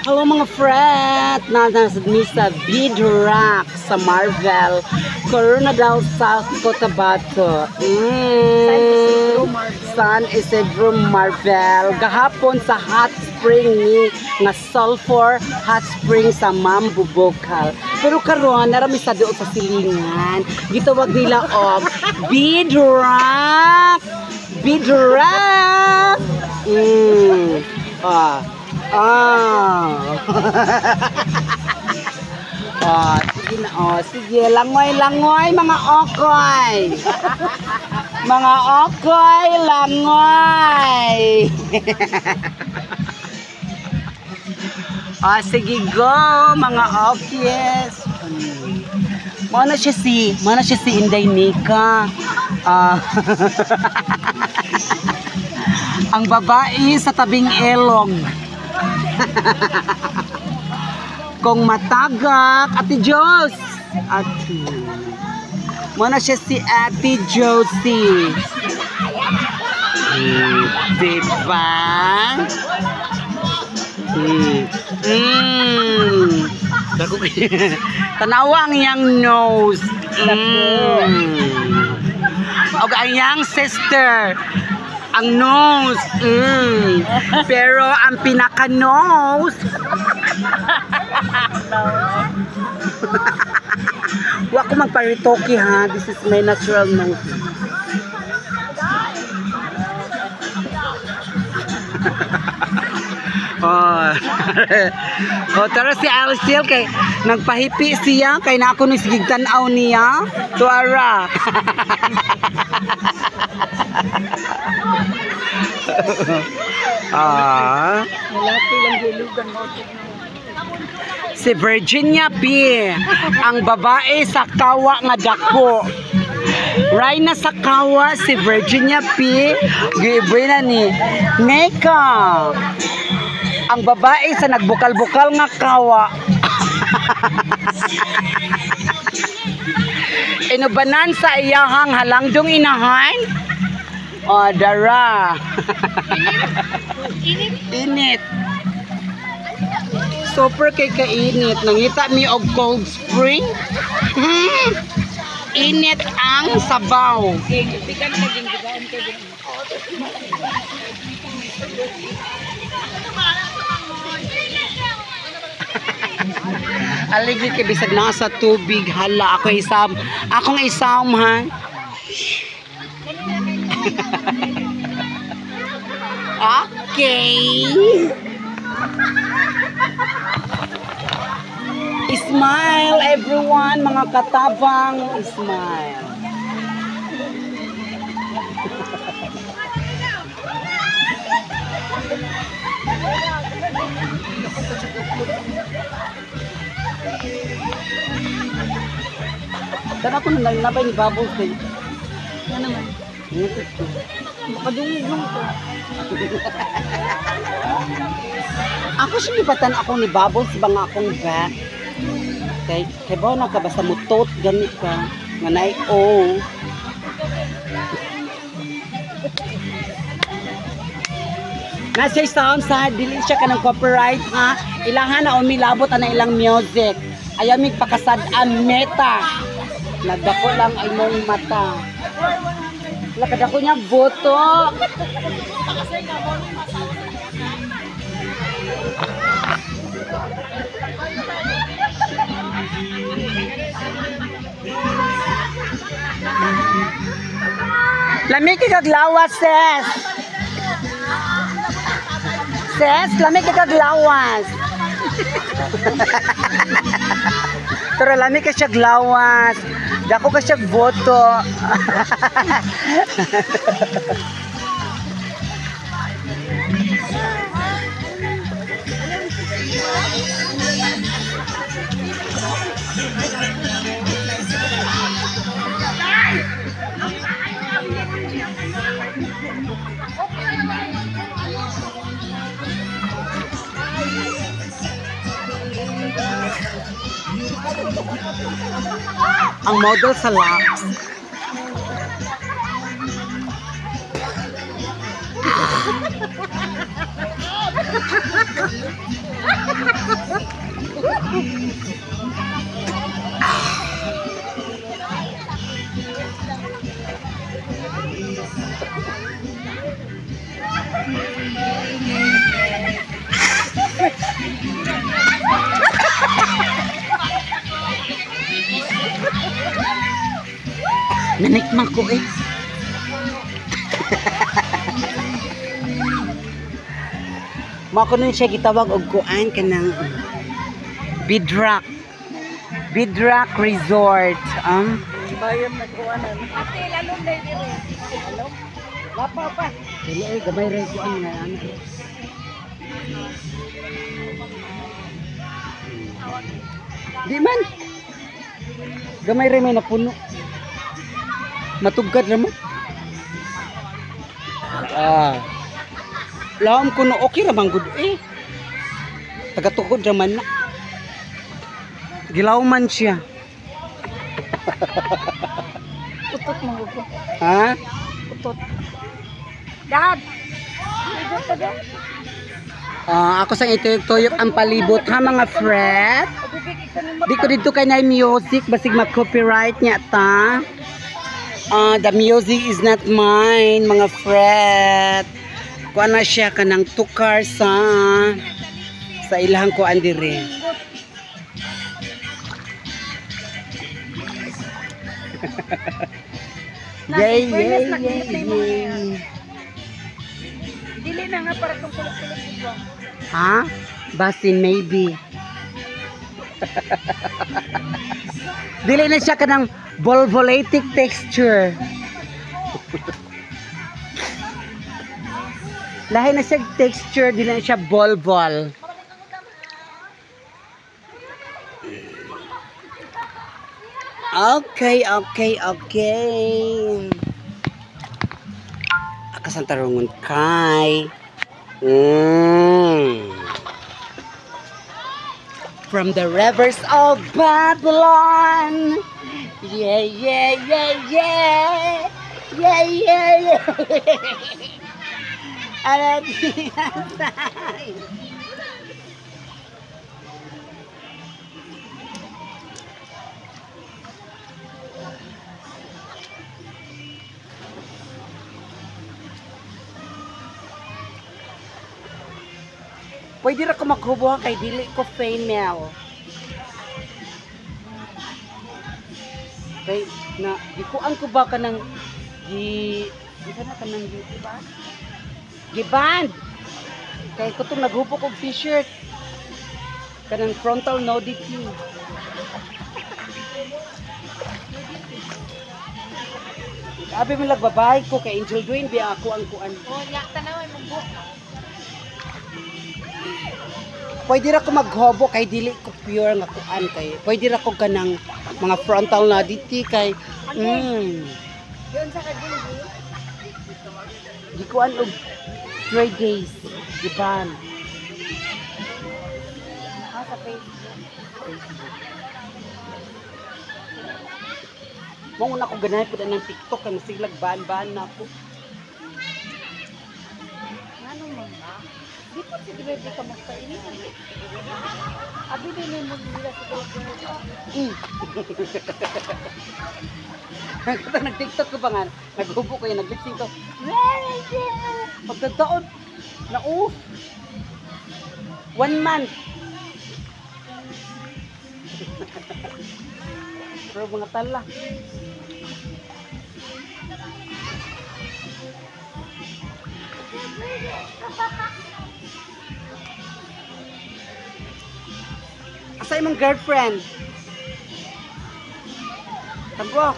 Hello mga friend! Nasa sa Bidrock sa Marvel, Coronadal, South Cotabato. San Isidro Marvel. Gahapon sa hot spring ni nga sulfur hot spring sa Mambubokal. Pero karon narami sa doon sa silingan. Gitawag nila og Bidrock. Bidrock. Sige na, sige, langoy-langoy mga okoy. Mga okoy, langoy. Sige go, mga okyes. Mana siya si Inday Nika. Ang babae sa tabing ilog. Kung matagak, Ate Jos. Mana siya si Ate Josie. Diba? Tanawa ang yang nose. O ang yang sister. Ang nose. Pero ang pinaka-nose. Huwag ko magparitoki ha. This is my natural nose. Tara si Alcil kay nagpahipi siya kay na ako ni sigig tanaw niya. Tuara. Si Virginia P, ang babae sa kawa nga dako. Rayna sa kawa si Virginia P. Gibrina ni Nika, ang babae sa nagbukal-bukal nga kawa. Inubanan sa iyahang halangdong inahan. Dara. Init. Super kay kainit. Nangita mi og cold spring. Init ang sabaw. Aligi kay bisag nasa tubig hala ako isam. Akong isam ha. Okay. Smile everyone, mga katabang, smile. Tara ko nang nabay ni Bubbles din. Yan naman. Padungong ko. Ako sinipatan ako ni Bubbles bang akong back. Kay ba na ka basta mutot ganit ka nga nay Nasa sound sa dili siya kanang copyright ha. Ilahan na umilabot ana ilang music. Ayaw mig pakasad-an meta. Nagdako lang ay mong mata. Lakad ako niya boto. Lamig kaglawas, sis. Sis, lamig kaglawas. Pero lamig ka siya glawas. Dako ka siya boto. Ang model sa laps. Nanikman ko eh. Mako nun siya gitawag og kuan kanang Bidrak. Bidrak Resort. Bayan na kuanan. Ate, lalong na dire. Hello? Lapa pa. Dili ay gamay ray kuan nga ano. Di man. Gamay ray may napuno. Matugkad ra mo. Lahom kuno okay ra man gud eh. Tagatukod ra man na. Gilaw man siya. Utot mo ko. Ha? Utot. Dad. Utot ka dad. Ako sa ituyok ang palibot ha mga friend. Di ko dito kay na music basig mag-copyright niya ta. The music is not mine mga friend. Kuan na siya kanang tukar sa ilahang kuan diri. Yay, yay, yay. Dili na nga para tong kulog-kulog dito. Ha? Basin maybe. Dili na siya kanang volvolatic texture. Lahi na siya texture, dili na siya volvol. Okay. Akasan tarungon kay. From the rivers of Babylon. Yeah. Pwede ra ko maghubuhan kay dili ko female. Kay na gikuan ko ba kanang isa na kanang giband. Kay ko tong naghubok og t-shirt. Kanang frontal nudity. Abi mo babae ko kay Angel Dwayne biya ako ang kuan. Oh, yak tanaw mo buhok. Pwede ra ko maghobo kay dili ko pure nga kuan kay. Pwede ra ko kanang mga frontal nudity kay Diyon sa kadili. di kuan og 3 days di ban. Sa Facebook. Mo na ko ganahay pud ng TikTok kay masiglag ban-ban na ako. Ano man? Di pa si Grebe ka magpainit. Abi din mo nila sa Kaya nag-TikTok ko ba nga, naghubo ko yung nag-lipsing to. Pagkataon, na 1 month. Pero mga tala. Asa imong girlfriend? Tagwak.